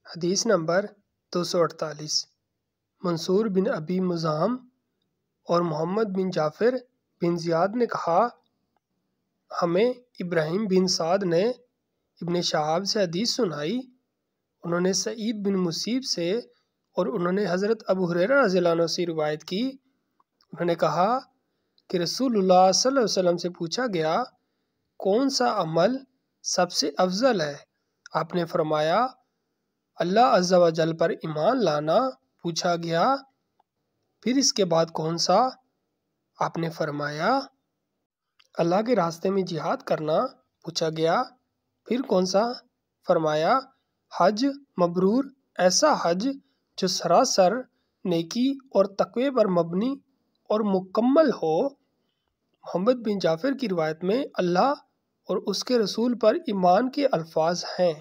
حدیث نمبر 248۔ منصور بن ابی مزاحم اور محمد بن جعفر بن زیاد نے کہا، ہمیں ابراہیم بن سعد نے ابن شہاب سے حدیث سنائی، انہوں نے سعید بن مسیب سے اور انہوں نے حضرت ابو ہریرہ رضی اللہ عنہ سے روایت کی۔ انہوں نے کہا کہ رسول اللہ صلی اللہ علیہ وسلم سے پوچھا گیا، کون سا عمل سب سے افضل ہے؟ آپ نے فرمایا، اللہ عز و جل پر ایمان لانا۔ پوچھا گیا، پھر اس کے بعد کون سا؟ آپ نے فرمایا، اللہ کے راستے میں جہاد کرنا۔ پوچھا گیا، پھر کون سا؟ فرمایا، حج مبرور، ایسا حج جو سراسر نیکی اور تقوی پر مبنی اور مکمل ہو۔ محمد بن جعفر کی روایت میں اللہ اور اس کے رسول پر ایمان کے الفاظ ہیں۔